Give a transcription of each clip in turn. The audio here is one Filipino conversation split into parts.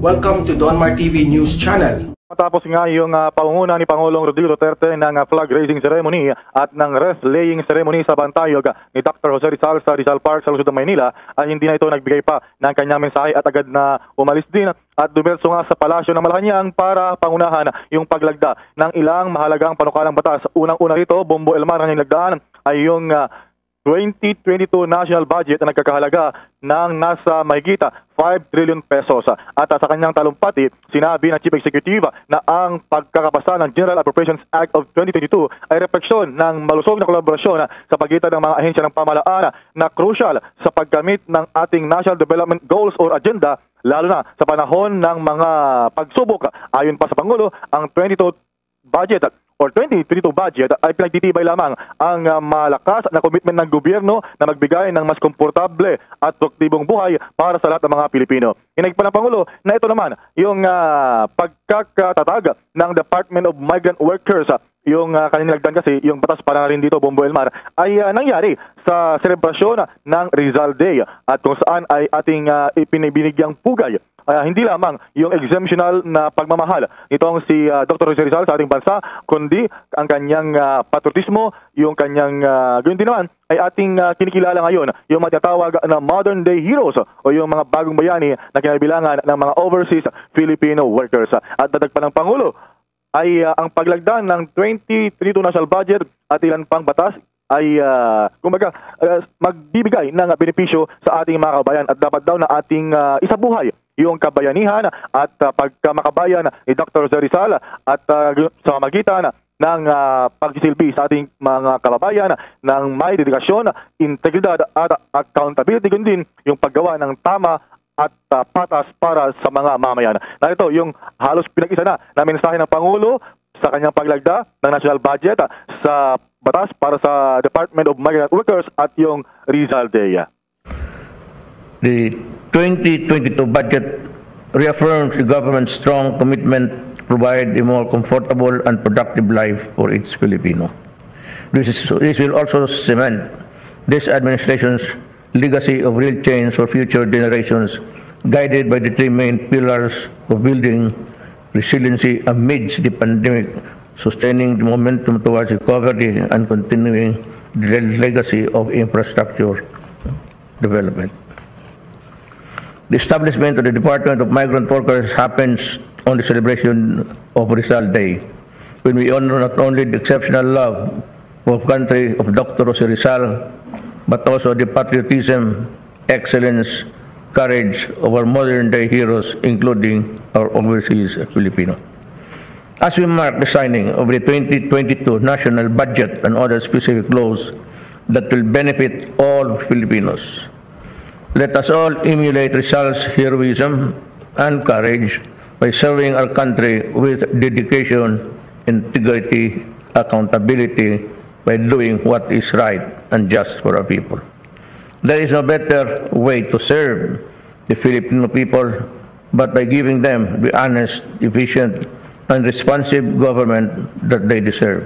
Welcome to Donmar TV News Channel. Matapos nga yung pangunguna ni Pangulong Rodrigo Duterte ng flag raising ceremony at ng wreath laying ceremony sa bantayog ni Dr. Jose Rizal sa Rizal Park sa lungsod ng Maynila, ay hindi na ito nagbigay pa ng kanyang mensahe at agad na umalis din at dumiretso nga sa palasyo ng Malacanang para pangunahan yung paglagda ng ilang mahalagang panukalang batas. Unang-una rito, Bombo Elmar, ang lagdaan ay yung 2022 national budget na nagkakahalaga ng nasa mahigit 5 trillion pesos. At sa kanyang talumpati, sinabi ng Chief Executive na ang pagkakapasa ng General Appropriations Act of 2022 ay refleksyon ng malusog na kolaborasyon sa pagitan ng mga ahensya ng pamahalaan na crucial sa paggamit ng ating National Development Goals or Agenda, lalo na sa panahon ng mga pagsubok. Ayon pa sa Pangulo, ang 2022 budget or 2022 budget ay pinagtitibay lamang ang malakas na komitmen ng gobyerno na magbigay ng mas komportable at produktibong buhay para sa lahat ng mga Pilipino. Hinagip pa ng Pangulo na ito naman yung pagkakatatag ng Department of Migrant Workers. Yung kaninilagdan kasi, yung batas para rin dito, Bombo Elmar, ay nangyari sa selebrasyon ng Rizal Day at kung saan ay ating ipinibinigyang pugay hindi lamang yung exemptional na pagmamahal nitong si Dr. Jose Rizal sa ating bansa, kundi ang kanyang patriotismo, yung kanyang ganyan din naman ay ating kinikilala ngayon, yung matatawag na modern day heroes o yung mga bagong bayani na kinabilangan ng mga overseas Filipino workers. At dadag pa ng Pangulo ay ang paglagda ng 2022 national budget at ilan pang batas ay magbibigay ng benepisyo sa ating mga kabayan at dapat daw na ating isabuhay yung kabayanihan at pagkamakabayan ni Dr. Jose Rizal at sa magitan ng pagsisilbi sa ating mga kababayan ng may dedikasyon, integridad at accountability, kundi yung paggawa ng tama at patas para sa mga mamayan. Narito yung halos pinag-isa na mensahe ng Pangulo sa kanyang paglagda ng national budget sa batas para sa Department of Migrant Workers at yung Rizal Day. The 2022 budget reaffirms the government's strong commitment to provide a more comfortable and productive life for each Filipino. This will also cement this administration's legacy of real change for future generations, guided by the three main pillars of building resiliency amidst the pandemic, sustaining the momentum towards recovery, and continuing the legacy of infrastructure development. The establishment of the Department of Migrant Workers happens on the celebration of Rizal Day, when we honor not only the exceptional love of country of Dr. Jose Rizal, but also the patriotism, excellence, courage of our modern-day heroes, including our overseas Filipino. As we mark the signing of the 2022 national budget and other specific laws that will benefit all Filipinos, let us all emulate Rizal's heroism and courage by serving our country with dedication, integrity, accountability, by doing what is right and just for our people. There is no better way to serve the Filipino people but by giving them the honest, efficient, and responsive government that they deserve.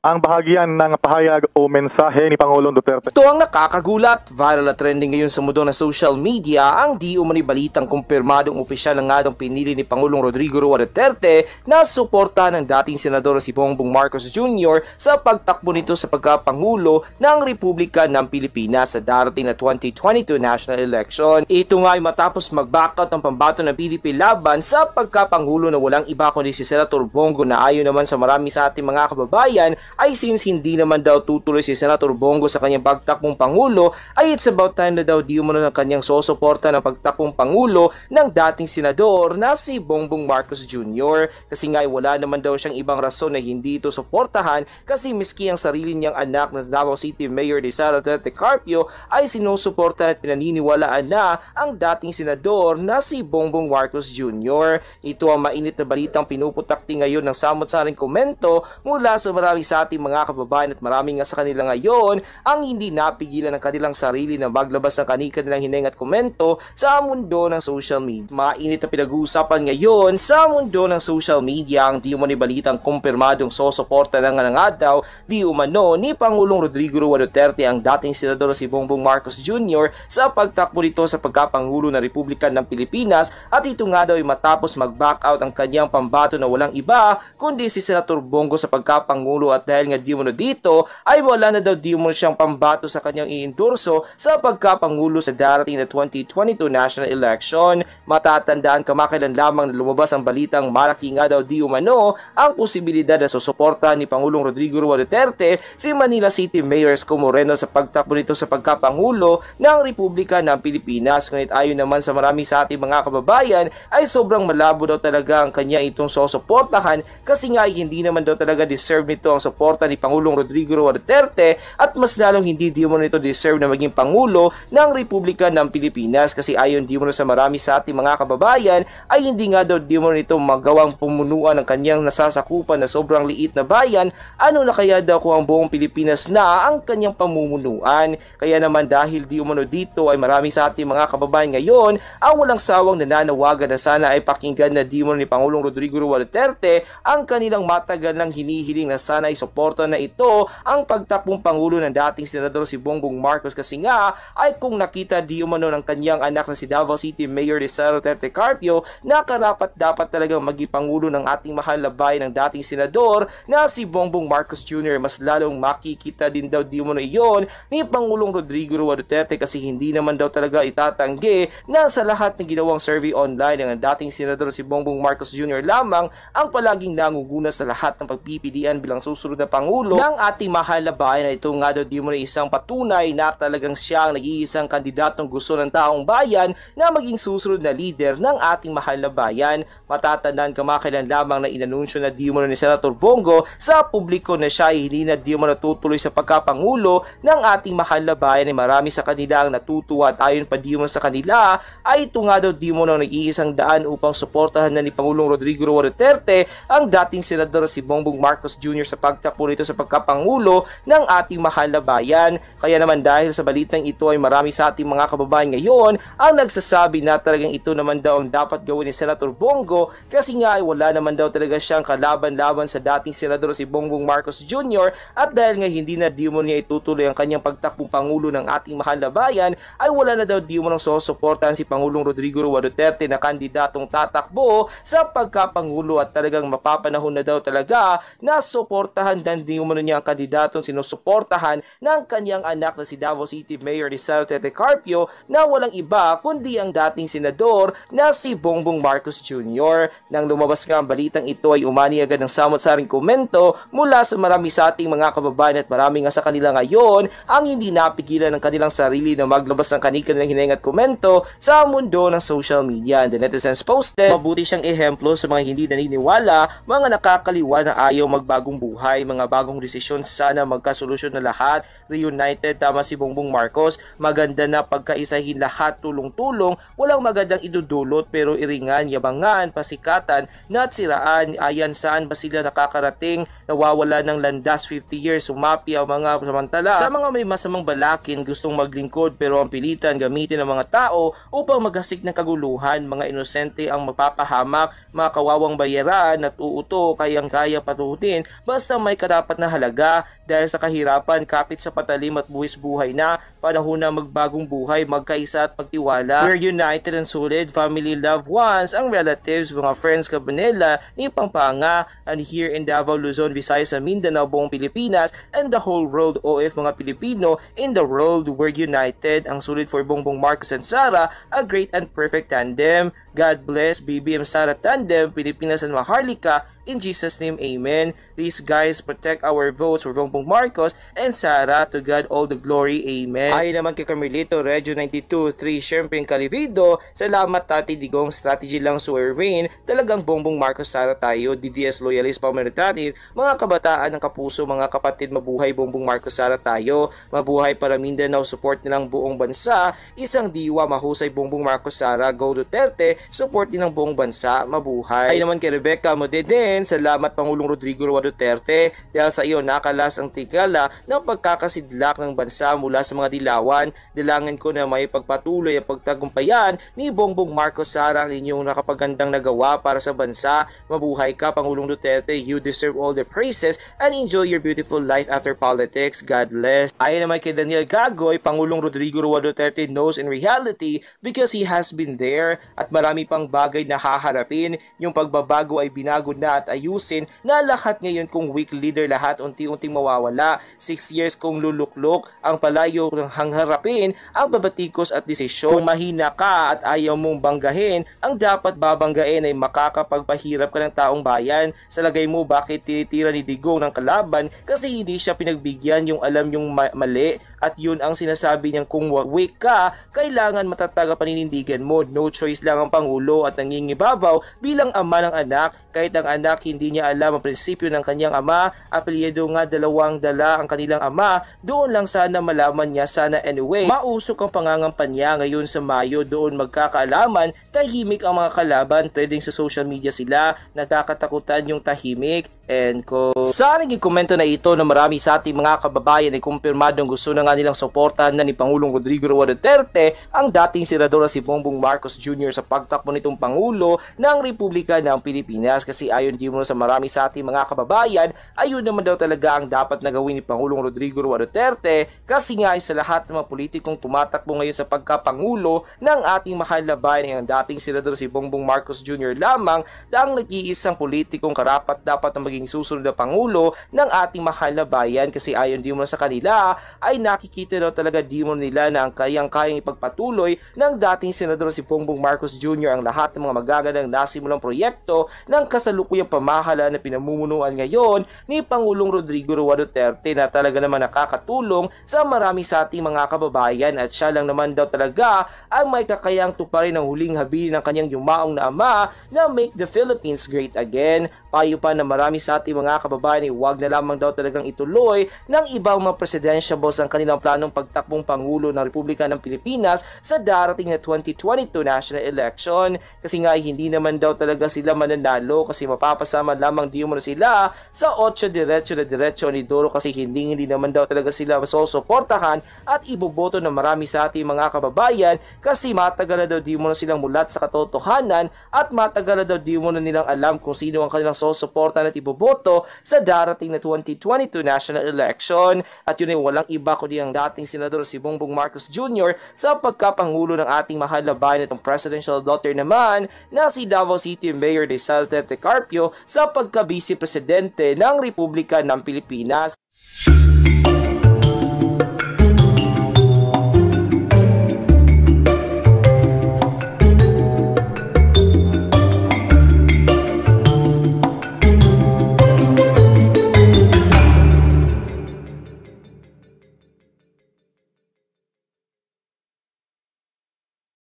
Ang bahagian ng pahayag o mensahe ni Pangulong Duterte. Ito ang nakakagulat, viral at trending ngayon sa mundo ng social media ang di umano'y balitang kumpirmadong opisyal ng ngadong pinili ni Pangulong Rodrigo Duterte na suporta ng dating senador si Bongbong Marcos Jr. sa pagtakbo nito sa pagkapangulo ng Republika ng Pilipinas sa darating na 2022 national election. Ito nga ay matapos mag-backout ng pambato ng PDP laban sa pagkapangulo na walang iba kundi si Senator Bongo, na ayon naman sa marami sa ating mga kababayan ay since hindi naman daw tutuloy si Senator Bongo sa kanyang pagtakbong Pangulo, ay it's about time na daw di umano ng kanyang sosuporta ng pagtakbong Pangulo ng dating senador na si Bongbong Marcos Jr. Kasi nga wala naman daw siyang ibang rason na hindi ito suportahan, kasi miski ang sarili niyang anak na Davao City Mayor de Sara Duterte Carpio ay sinusuporta at pinaniniwalaan na ang dating senador na si Bongbong Marcos Jr. Ito ang mainit na balitang pinuputakti ngayon ng samot-saring komento mula sa marami sa ating mga kababayan at marami nga sa kanila ngayon ang hindi napigilan ng kanilang sarili na maglabas ng kanilang hininga at komento sa mundo ng social media. Mainit na pinag-uusapan ngayon sa mundo ng social media ang di umano'y balitang kumpirmadong sosuporta na nga daw di umano ni Pangulong Rodrigo Roa Duterte ang dating senador si Bongbong Marcos Jr. sa pagtakbo nito sa pagkapangulo ng Republika ng Pilipinas, at ito nga daw ay matapos mag-back out ang kanyang pambato na walang iba kundi si Senator Bongo sa pagkapangulo, at dahil nga di umano dito ay wala na daw di umano siyang pambato sa kanyang iendorso sa pagkapangulo sa darating na 2022 national election. Matatandaan kamakailan lamang na lumabas ang balitang malaki nga daw di umano ang posibilidad na susuporta ni Pangulong Rodrigo Roa Duterte si Manila City Mayor Isko Moreno sa pagtakbo nito sa pagkapangulo ng Republika ng Pilipinas. Ngunit ayon naman sa marami sa ating mga kababayan ay sobrang malabo daw talaga ang kanya itong susuportahan, kasi nga hindi naman daw talaga deserve nito ang suporta ni Pangulong Rodrigo Roa Duterte, at mas lalong hindi di mo nito deserve na maging Pangulo ng Republika ng Pilipinas, kasi ayon di mo sa marami sa ating mga kababayan ay hindi nga daw di mo nito magawang pumunuan ng kanyang nasasakupan na sobrang liit na bayan. Ano na kaya daw kung ang buong Pilipinas na ang kanyang pamumunuan? Kaya naman dahil di umano dito ay marami sa ating mga kababayan ngayon ang walang sawang nananawagan na sana ay pakinggan na di umano ni Pangulong Rodrigo Roa Duterte ang kanilang matagal ng hinihiling na sana ay suporta na ito ang pagtakbong Pangulo ng dating senador si Bongbong Marcos, kasi nga ay kung nakita di umano ng kanyang anak na si Davao City Mayor Rizal Duterte Carpio na karapat dapat talagang maging Pangulo ng ating mahal na bayan ng dating senador na si Bongbong Marcos Jr. Mas lalong makikita din daw di umano iyon ni Pangulong Rodrigo Roa Duterte, kasi hindi naman daw talaga itatanggi na sa lahat ng ginawang survey online ng dating senador si Bongbong Marcos Jr. lamang ang palaging nangunguna sa lahat ng pagpipilian bilang susunod na Pangulo ng ating mahal na bayan. Ito nga daw di umano isang patunay na talagang siya ang nag-iisang kandidatong gusto ng taong bayan na maging susunod na leader ng ating mahal na bayan. Matatandaan kamakailan lamang na inanunsyo na di umano ni Senator Bongo sa publiko na siya ay hindi na di umano tutuloy sa pagkapangulo ng ating mahal na bayan. Ay marami sa kanila ang natutuwa, at ayon pa di umano sa kanila ay ito nga daw di umano nag-iisang daan upang suportahan na ni Pangulong Rodrigo Roa Duterte ang dating senador si Bongbong Marcos Jr. sa pagtakbo nito sa pagkapangulo ng ating mahal na bayan. Kaya naman dahil sa balitang ito ay marami sa ating mga kababayan ngayon ang nagsasabi na talagang ito naman daw ang dapat gawin ni Senator Bongo, kasi nga ay wala naman daw talaga siyang kalaban-laban sa dating senador si Bongbong Marcos Jr. At dahil nga hindi na di umano niya itutuloy ang kanyang pagtakbong Pangulo ng ating mahal na bayan ay wala na daw di umano susuportahan si Pangulong Rodrigo Roa Duterte na kandidatong tatakbo sa pagkapangulo, at talagang mapapanahon na daw talaga na suportahan din di umano niya ang kandidatong sinusuportahan ng kanyang anak na si Davao City Mayor Rizal Duterte Carpio na walang iba kundi ang dating senador na si Bongbong Marcos Jr. Nang lumabas nga ang balitang ito ay umani agad ng samot-saring komento mula sa marami sa ating mga kababayan, at marami nga sa kanila ngayon ang hindi napigilan ng kanilang sarili na maglabas ng kanilang hininga at komento sa mundo ng social media. And the netizens posted, mabuti siyang ehemplo sa mga hindi naniniwala, mga nakakaliwa na ayaw magbagong buhay, mga bagong desisyon, sana magkasolusyon na lahat, reunited, tama si Bongbong Marcos, maganda na pagkaisahin lahat, tulong-tulong, walang magandang idudulot pero iringan, yabangan, pasikatan, natsiraan, ayan saan ba sila nakakarating, nawawala ng landas 50 years, sumapi ang mga samantala. Sa mga may masamang balakin, gustong maglingkod pero ang pilitan gamitin ng mga tao upang maghasik ng kaguluhan, mga inosente ang mapapahamak, mga kawawang bayaran at uuto, kayang-kaya patutin basta may karapat na halaga. Dahil sa kahirapan, kapit sa patalim at buwis buhay na, panahon na magbagong buhay, magkaisa at pagtiwala. We're united and solid, family, loved ones, ang relatives, mga friends, Cabanela, ni Pampanga, and here in Davao, Luzon, Visayas, Mindanao, buong Pilipinas, and the whole world, OF mga Pilipino in the world, we're united. Ang sulit for Bongbong Marcos and Sara, a great and perfect tandem. God bless BBM Sara Tandem, Pilipinas and Maharlika. In Jesus' name, amen. Please guys, protect our votes for Bongbong Marcos and Sara. To God all the glory, amen. Ayon naman kay Carmelito, Regio 92-3, Siyempre Calivido, salamat Tati Digong, strategy lang so Erwin, talagang Bongbong Marcos Sara tayo, DDS loyalist pameritatis, mga kabataan ng kapuso, mga kapatid, mabuhay Bongbong Marcos Sara tayo, mabuhay para Mindanao, support nilang buong bansa, isang diwa, mahusay Bongbong Marcos Sara, go Duterte, support din ng buong bansa. Mabuhay. Ay naman kay Rebecca Modeden, salamat Pangulong Rodrigo Roa Duterte dahil sa iyo nakalas ang tigala ng pagkakasidlak ng bansa mula sa mga dilawan. Dilangan ko na may pagpatuloy ang pagtagumpayan ni Bongbong Marcos Sara ang inyong nakapagandang nagawa para sa bansa. Mabuhay ka Pangulong Duterte, you deserve all the praises and enjoy your beautiful life after politics. God bless. Ayon naman kay Daniel Gagoy, Pangulong Rodrigo Roa Duterte knows in reality because he has been there at marami pang bagay na haharapin. Yung pagbabago ay binago na at ayusin na lahat ngayon kung weak leader lahat unti-unting mawawala. 6 years kung luluklok ang palayo ng hangharapin ang babatikos at desisyon. Kung mahina ka at ayaw mong banggahin, ang dapat babanggain ay makakapagpahirap ka ng taong bayan. Sa lagay mo bakit tinitira ni Digong ng kalaban kasi hindi siya pinagbigyan yung alam yung mali at yun ang sinasabi niyang kung weak ka, kailangan matatag ang paninindigan mo. No choice lang ang Pangulo at nangingibabaw bilang ama ng anak. Kahit ang anak hindi niya alam ang prinsipyo ng kanyang ama, apelyido nga dalawang dala ang kanilang ama, doon lang sana malaman niya sana anyway. Mausok ang pangangampanya ngayon sa Mayo, doon magkakaalaman, tahimik ang mga kalaban, trending sa social media sila, nagkakatakutan yung tahimik. And sa naging komento na ito na marami sa ating mga kababayan ay kumpirmadong gusto na nga nilang suportahan na ni Pangulong Rodrigo Roa Duterte ang dating senador na si Bongbong Marcos Jr. sa pagtakbo nitong Pangulo ng Republika ng Pilipinas kasi ayon din mo sa marami sa ating mga kababayan, ayun naman daw talaga ang dapat na gawin ni Pangulong Rodrigo Roa Duterte kasi nga ay sa lahat ng mga politikong tumatakbo ngayon sa pagkapangulo ng ating mahal na bayan ay ang dating senador si Bongbong Marcos Jr. lamang ang nag-iisang politikong karapat dapat na maging susunod na Pangulo ng ating mahal na bayan kasi ayon din mo sa kanila ay nakikita daw talaga din mo nila na ang kayang-kayang ipagpatuloy ng dating senador si Bongbong Marcos Jr. ang lahat ng mga magagandang nasimulang proyekto ng kasalukuyang pamahalaan na pinamumunuan ngayon ni Pangulong Rodrigo Roa Duterte na talaga naman nakakatulong sa marami sa ating mga kababayan at siya lang naman daw talaga ang may kakayang tuparin ng huling habili ng kanyang yumaong na ama na make the Philippines great again. Payo pa na marami sa ating mga kababayan ay huwag na lamang daw talagang ituloy ng ibang mga presidentiables ang kanilang planong pagtakbong Pangulo ng Republika ng Pilipinas sa darating na 2022 national election kasi nga hindi naman daw talaga sila mananalo kasi mapapasama lamang di mo na sila sa 8 diretso ni Doro kasi hindi naman daw talaga sila masusuportahan at iboboto ng marami sa ating mga kababayan kasi matagal na daw di mo na silang mulat sa katotohanan at matagal na daw di mo na nilang alam kung sino ang kanilang susuportahan at iboboto sa darating na 2022 national election at yun ay walang iba kundi ang dating senador si Bongbong Marcos Jr. sa pagkapangulo ng ating mahal na bayan itong presidential daughter naman na si Davao City Mayor Rizal Tete Carpio sa pagka-vice presidente ng Republika ng Pilipinas.